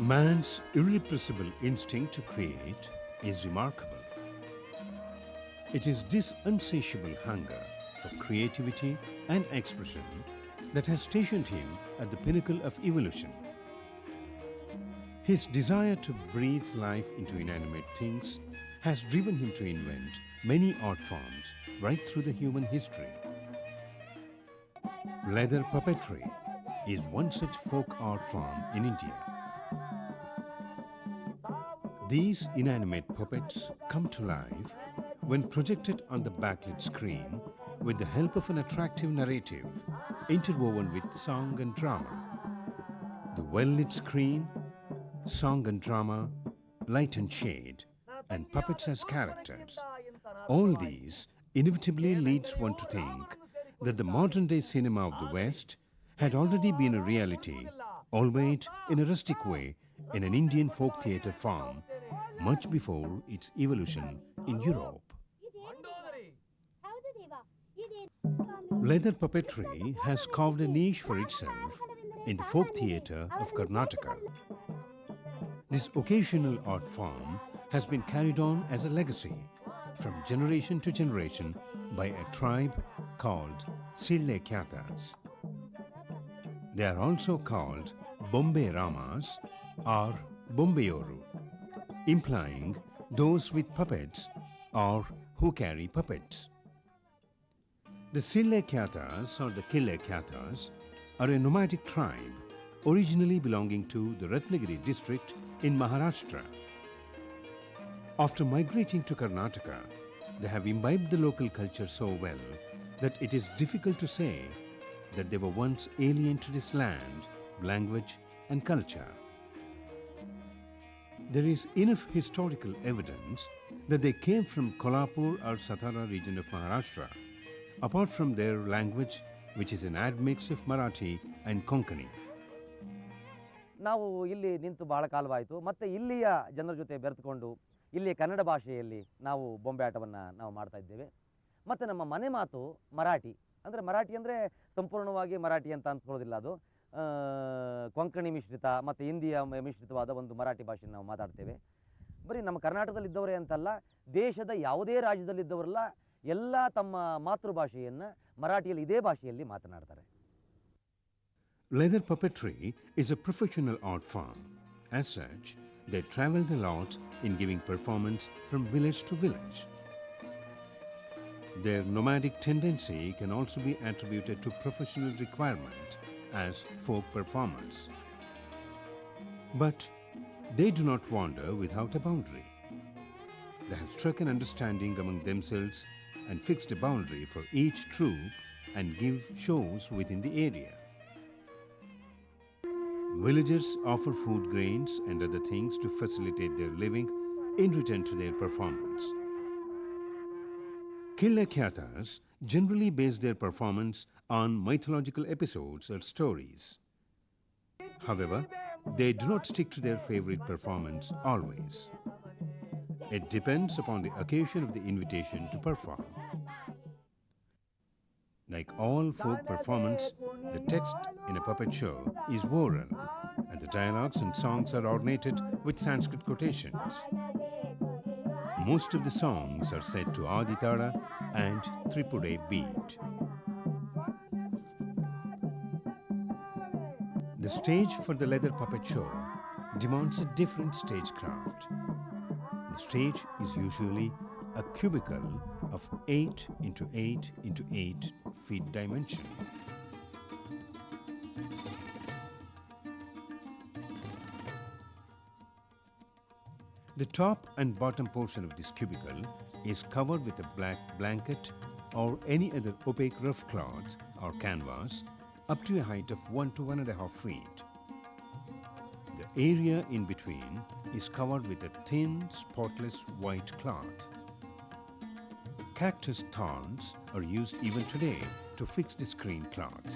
Man's irrepressible instinct to create is remarkable. It is this insatiable hunger for creativity and expression that has stationed him at the pinnacle of evolution. His desire to breathe life into inanimate things has driven him to invent many art forms right through the human history. Leather puppetry is one such folk art form in India. These inanimate puppets come to life when projected on the backlit screen with the help of an attractive narrative interwoven with song and drama. The well-lit screen, song and drama, light and shade, and puppets as characters. All these inevitably leads one to think that the modern-day cinema of the West had already been a reality, albeit in a rustic way, in an Indian folk theatre form, much before its evolution in Europe. Leather puppetry has carved a niche for itself in the folk theatre of Karnataka. This occasional art form has been carried on as a legacy from generation to generation by a tribe called Katas. They are also called Bomberamas or Bombeyoru, implying those with puppets or who carry puppets. The Katas or the Katas are a nomadic tribe originally belonging to the Ratnagiri district in Maharashtra. After migrating to Karnataka, they have imbibed the local culture so well that it is difficult to say that they were once alien to this land, language and culture. There is enough historical evidence that they came from Kolhapur or Satara region of Maharashtra, apart from their language, which is an admix of Marathi and Konkani. ನಾವು ಇಲ್ಲಿ ನಿಂತು ಬಹಳ ಕಾಲವಾಯಿತು. ಮತ್ತೆ ಇಲ್ಲಿಯ ಜನರ ಜೊತೆ ಬೆರೆತುಕೊಂಡು ಇಲ್ಲಿ ಕನ್ನಡ ಭಾಷೆಯಲ್ಲಿ ನಾವು ಬೊಂಬೆ ಆಟವನ್ನು ನಾವು ಮಾಡ್ತಾ ಇದ್ದೇವೆ. ಮತ್ತು ನಮ್ಮ ಮನೆ ಮಾತು ಮರಾಠಿ. ಅಂದರೆ ಮರಾಠಿ ಅಂದರೆ ಸಂಪೂರ್ಣವಾಗಿ ಮರಾಠಿ ಅಂತ ಅನ್ಸ್ಕೊಳ್ಳೋದಿಲ್ಲ, ಅದು ಕೊಂಕಣಿ ಮಿಶ್ರಿತ ಮತ್ತು ಹಿಂದಿಯ ಮಿಶ್ರಿತವಾದ ಒಂದು ಮರಾಠಿ ಭಾಷೆಯನ್ನು ನಾವು ಮಾತಾಡ್ತೇವೆ. ಬರೀ ನಮ್ಮ ಕರ್ನಾಟಕದಲ್ಲಿದ್ದವರೇ ಅಂತಲ್ಲ, ದೇಶದ ಯಾವುದೇ ರಾಜ್ಯದಲ್ಲಿದ್ದವರೆಲ್ಲ ಎಲ್ಲ ತಮ್ಮ ಮಾತೃಭಾಷೆಯನ್ನು ಮರಾಠಿಯಲ್ಲಿ ಇದೇ ಭಾಷೆಯಲ್ಲಿ ಮಾತನಾಡ್ತಾರೆ. Leather puppetry is a professional art form. As such, they traveled a lot in giving performance from village to village. Their nomadic tendency can also be attributed to professional requirement as folk performers. But they do not wander without a boundary. They have struck an understanding among themselves and fixed a boundary for each troupe and give shows within the area. Villagers offer food grains and other things to facilitate their living in return to their performance. Katas generally base their performance on mythological episodes or stories. However, they do not stick to their favorite performance always. It depends upon the occasion of the invitation to perform. Like all folk performance, the text in a puppet show is oral, and the dialogues and songs are ornated with Sanskrit quotations. Most of the songs are set to Aditala and Tripude beat. The stage for the leather puppet show demands a different stagecraft. The stage is usually a cubicle of 8 into 8 into 8 feet dimension. The top and bottom portion of this cubicle is covered with a black blanket or any other opaque rough cloth or canvas up to a height of 1 to 1.5 feet. The area in between is covered with a thin, spotless white cloth. Cactus thorns are used even today to fix the screen cloth.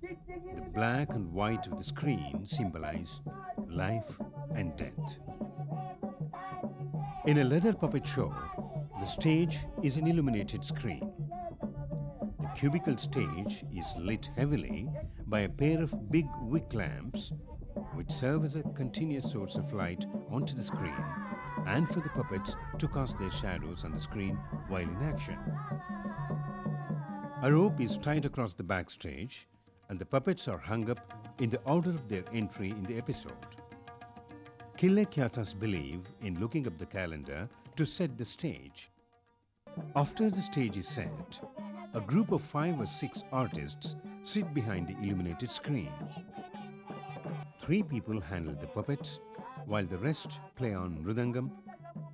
The black and white of the screen symbolize life and death. In a leather puppet show, the stage is an illuminated screen. The cubical stage is lit heavily by a pair of big wick lamps which serve as a continuous source of light onto the screen and for the puppets to cast their shadows on the screen while in action. A rope is tied across the backstage and the puppets are hung up in the order of their entry in the episode. Katas believe in looking up the calendar to set the stage. After the stage is set, a group of 5 or 6 artists sit behind the illuminated screen. 3 people handle the puppets, while the rest play on mridangam,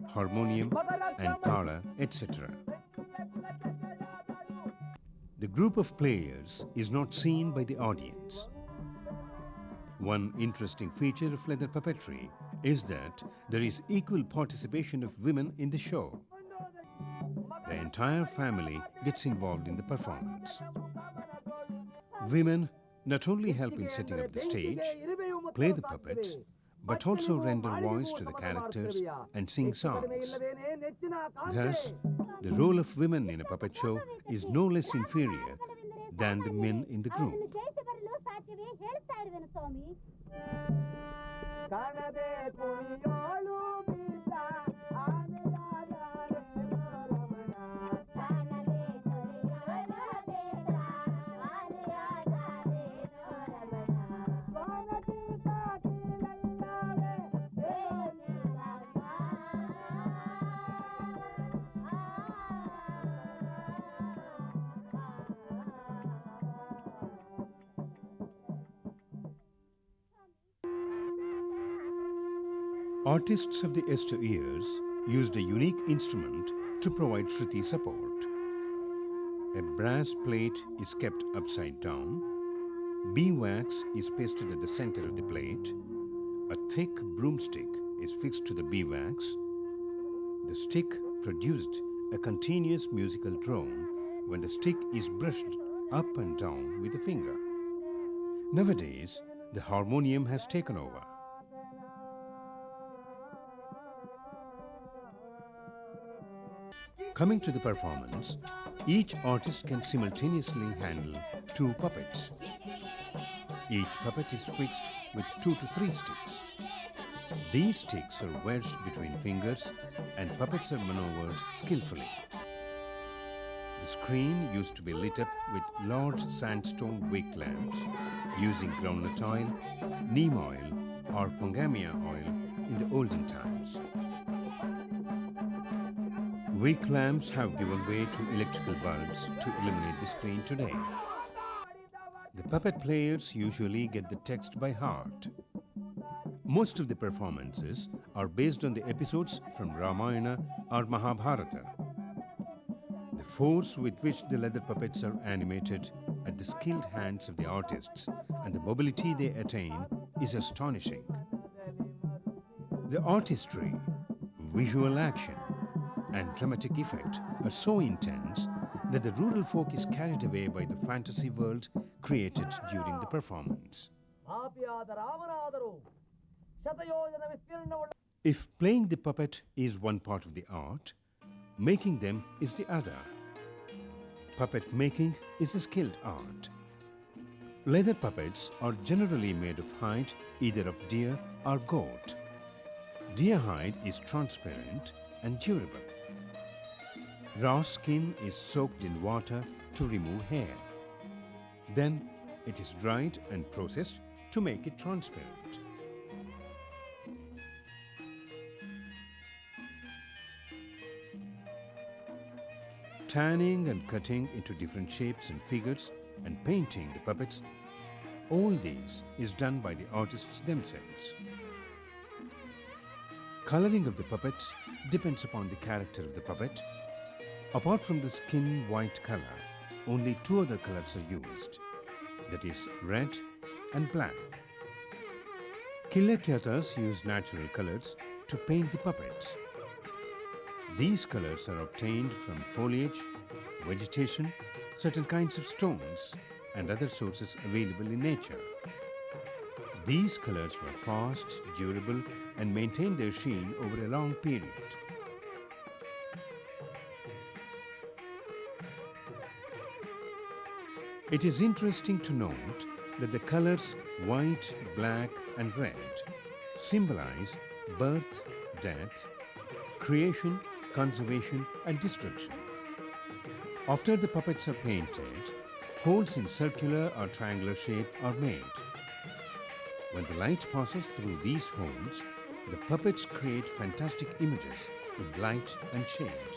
harmonium, and tala, etc. The group of players is not seen by the audience. One interesting feature of leather puppetry is that there is equal participation of women in the show. The entire family gets involved in the performance. Women not only help in setting up the stage, play the puppets, but also render voice to the characters and sing songs. Thus, the role of women in a puppet show is no less inferior than the men in the group. Artists of the yesteryears used a unique instrument to provide Shruti support. A brass plate is kept upside down, beeswax is pasted at the center of the plate, a thick broomstick is fixed to the beeswax. The stick produced a continuous musical drone when the stick is brushed up and down with the finger. Nowadays, the harmonium has taken over. Coming to the performance, each artist can simultaneously handle 2 puppets. Each puppet is fixed with 2 to 3 sticks. These sticks are wedged between fingers and puppets are maneuvered skillfully. The screen used to be lit up with large sandstone wick lamps using groundnut oil, neem oil or pongamia oil in the olden times. Wick lamps have given way to electrical bulbs to illuminate the screen today. The puppet players usually get the text by heart. Most of the performances are based on the episodes from Ramayana or Mahabharata. The force with which the leather puppets are animated at the skilled hands of the artists and the mobility they attain is astonishing. The artistry, visual action, and dramatic effect are so intense that the rural folk is carried away by the fantasy world created during the performance. If playing the puppet is one part of the art, making them is the other. Puppet making is a skilled art. Leather puppets are generally made of hide, either of deer or goat. Deer hide is transparent and durable. Raw skin is soaked in water to remove hair. Then it is dried and processed to make it transparent. Tanning and cutting into different shapes and figures and painting the puppets, all these is done by the artists themselves. Coloring of the puppets depends upon the character of the puppet. Apart from the skin white color, only 2 other colors are used, that is red and black. Katas use natural colors to paint the puppets. These colors are obtained from foliage, vegetation, certain kinds of stones, and other sources available in nature. These colors were fast, durable, and maintained their sheen over a long period. It is interesting to note that the colors white, black, and red symbolize birth, death, creation, conservation, and destruction. After the puppets are painted, holes in circular or triangular shape are made. When the light passes through these holes, the puppets create fantastic images in light and shade.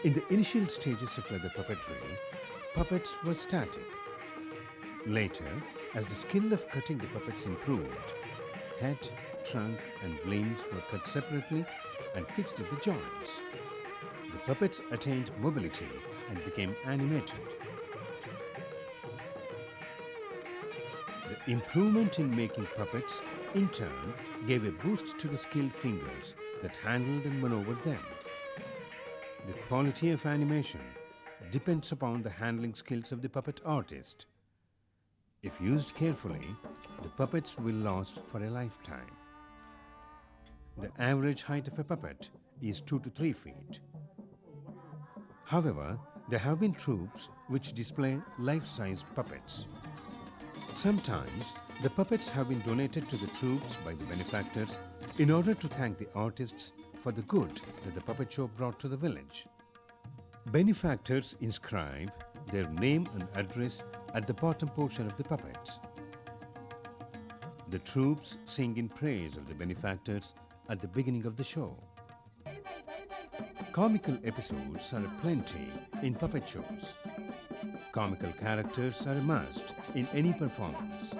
In the initial stages of leather puppetry, puppets were static. Later, as the skill of cutting the puppets improved, head, trunk, and limbs were cut separately and fixed at the joints. The puppets attained mobility and became animated. The improvement in making puppets, in turn, gave a boost to the skilled fingers that handled and maneuvered them. The quality of animation depends upon the handling skills of the puppet artist. If used carefully, the puppets will last for a lifetime. The average height of a puppet is 2 to 3 feet. However, there have been troupes which display life-size puppets. Sometimes, the puppets have been donated to the troupes by the benefactors in order to thank the artists for the good that the puppet show brought to the village. Benefactors inscribe their name and address at the bottom portion of the puppets. The troupes sing in praise of the benefactors at the beginning of the show. Comical episodes are aplenty in puppet shows. Comical characters are a must in any performance.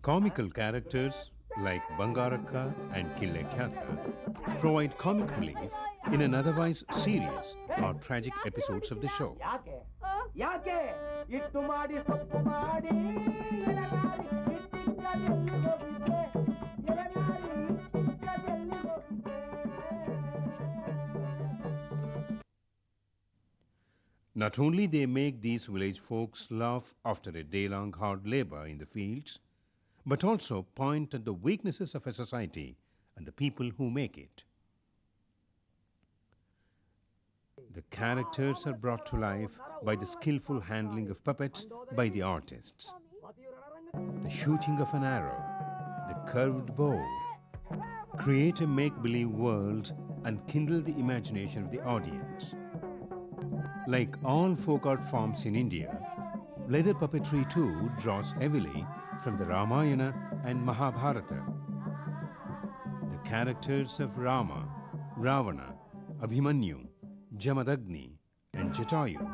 Comical characters like Bangarakka and Vijayanagar provide comic relief in an otherwise serious or tragic episodes of the show. Not only they make these village folks laugh after a day-long hard labor in the fields, but also point at the weaknesses of a society and the people who make it. The characters are brought to life by the skillful handling of puppets by the artists. The shooting of an arrow, the curved bow, create a make-believe world and kindle the imagination of the audience. Like all folk art forms in India, leather puppetry too draws heavily from the Ramayana and Mahabharata. The characters of Rama, Ravana, Abhimanyu, Jamadagni, and Jatayu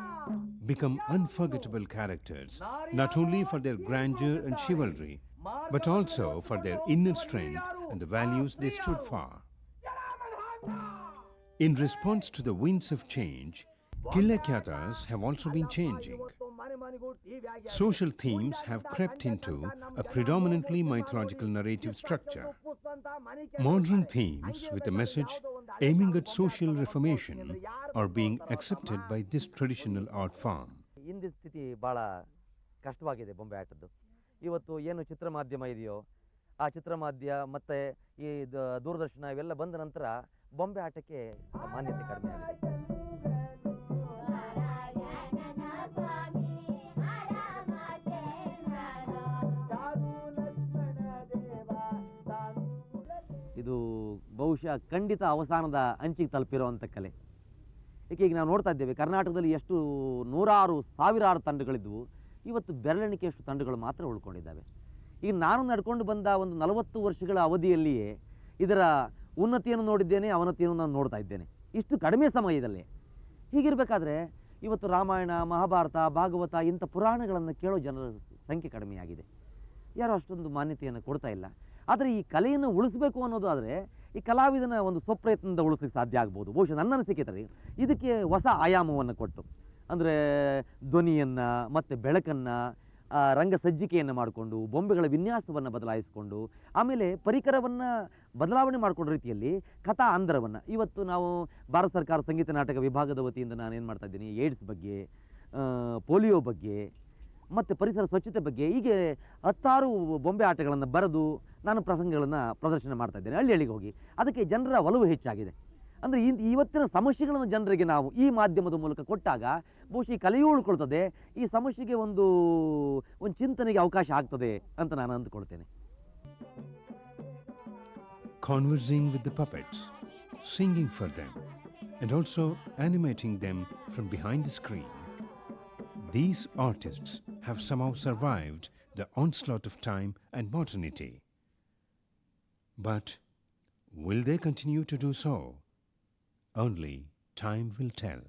become unforgettable characters not only for their grandeur and chivalry, but also for their inner strength and the values they stood for. In response to the winds of change, Katas have also been changing. Social themes have crept into a predominantly mythological narrative structure. Modern themes with a message aiming at social reformation are being accepted by this traditional art form. ಇಂದಿನ ಸ್ಥಿತಿ ಭಾಳ ಕಷ್ಟವಾಗಿದೆ ಬೊಂಬೆ ಆಟದ್ದು. ಇವತ್ತು ಏನು ಚಿತ್ರಮಾಧ್ಯಮ ಇದೆಯೋ ಆ ಚಿತ್ರಮಾಧ್ಯ ಮತ್ತು ಈ ದೂರದರ್ಶನ ಇವೆಲ್ಲ ಬಂದ ನಂತರ ಬೊಂಬೆ ಆಟಕ್ಕೆ ಮಾನ್ಯತೆ ಕಡಿಮೆ ಆಗಿದೆ. ಇದು ಬಹುಶಃ ಖಂಡಿತ ಅವಸಾನದ ಅಂಚಿಗೆ ತಲುಪಿರುವಂಥ ಕಲೆ. ಈಗ ನಾವು ನೋಡ್ತಾ ಇದ್ದೇವೆ ಕರ್ನಾಟಕದಲ್ಲಿ ಎಷ್ಟು ನೂರಾರು ಸಾವಿರಾರು ತಂಡಗಳಿದ್ವು, ಇವತ್ತು ಬೆರಳೆಣಿಕೆಯಷ್ಟು ತಂಡಗಳು ಮಾತ್ರ ಉಳ್ಕೊಂಡಿದ್ದಾವೆ. ಈಗ ನಾನು ನಡ್ಕೊಂಡು ಬಂದ ಒಂದು 40 ವರ್ಷಗಳ ಅವಧಿಯಲ್ಲಿಯೇ ಇದರ ಉನ್ನತಿಯನ್ನು ನೋಡಿದ್ದೇನೆ, ಅವನತಿಯನ್ನು ನಾನು ನೋಡ್ತಾ ಇದ್ದೇನೆ ಇಷ್ಟು ಕಡಿಮೆ ಸಮಯದಲ್ಲೇ. ಹೀಗಿರಬೇಕಾದ್ರೆ ಇವತ್ತು ರಾಮಾಯಣ, ಮಹಾಭಾರತ, ಭಾಗವತ ಇಂಥ ಪುರಾಣಗಳನ್ನು ಕೇಳೋ ಜನರ ಸಂಖ್ಯೆ ಕಡಿಮೆಯಾಗಿದೆ. ಯಾರೂ ಅಷ್ಟೊಂದು ಮಾನ್ಯತೆಯನ್ನು ಕೊಡ್ತಾ ಇಲ್ಲ. ಆದರೆ ಈ ಕಲೆಯನ್ನು ಉಳಿಸಬೇಕು ಅನ್ನೋದಾದರೆ ಈ ಕಲಾವಿದನ ಒಂದು ಸ್ವಪ್ರಯತ್ನದಿಂದ ಉಳಿಸ್ಲಿಕ್ಕೆ ಸಾಧ್ಯ ಆಗ್ಬೋದು. ಬಹುಶಃ ನನ್ನ ಅನಿಸಿಕೆ ತರ ಇದಕ್ಕೆ ಹೊಸ ಆಯಾಮವನ್ನು ಕೊಟ್ಟು, ಅಂದರೆ ಧ್ವನಿಯನ್ನು ಮತ್ತು ಬೆಳಕನ್ನು, ರಂಗಸಜ್ಜಿಕೆಯನ್ನು ಮಾಡಿಕೊಂಡು, ಬೊಂಬೆಗಳ ವಿನ್ಯಾಸವನ್ನು ಬದಲಾಯಿಸಿಕೊಂಡು, ಆಮೇಲೆ ಪರಿಕರವನ್ನು ಬದಲಾವಣೆ ಮಾಡಿಕೊಂಡ ರೀತಿಯಲ್ಲಿ ಕಥಾ ಅಂಧರವನ್ನು ಇವತ್ತು ನಾವು ಭಾರತ ಸರ್ಕಾರ ಸಂಗೀತ ನಾಟಕ ವಿಭಾಗದ ವತಿಯಿಂದ ನಾನೇನು ಮಾಡ್ತಾ ಇದ್ದೀನಿ, ಏಡ್ಸ್ ಬಗ್ಗೆ, ಪೋಲಿಯೋ ಬಗ್ಗೆ ಮತ್ತು ಪರಿಸರ ಸ್ವಚ್ಛತೆ ಬಗ್ಗೆ ಹೀಗೆ 10 ಬೊಂಬೆ ಆಟಗಳನ್ನು ಬರೆದು ನಾನು ಪ್ರಸಂಗಗಳನ್ನು ಪ್ರದರ್ಶನ ಮಾಡ್ತಾ ಇದ್ದೇನೆ ಹಳ್ಳಿ ಹಳ್ಳಿಗೆ ಹೋಗಿ. ಅದಕ್ಕೆ ಜನರ ಒಲವು ಹೆಚ್ಚಾಗಿದೆ. ಅಂದರೆ ಇವತ್ತಿನ ಸಮಸ್ಯೆಗಳನ್ನು ಜನರಿಗೆ ನಾವು ಈ ಮಾಧ್ಯಮದ ಮೂಲಕ ಕೊಟ್ಟಾಗ ಬಹುಶಃ ಈ ಕಲೆಯೂ ಉಳ್ಕೊಳ್ತದೆ, ಈ ಸಮಸ್ಯೆಗೆ ಒಂದು ಚಿಂತನೆಗೆ ಅವಕಾಶ ಆಗ್ತದೆ ಅಂತ ನಾನು ಅಂದುಕೊಳ್ತೇನೆ. Conversing with the puppets, singing for them, and also animating them from behind the screen, these artists have somehow survived the onslaught of time and modernity. But will they continue to do so? Only time will tell.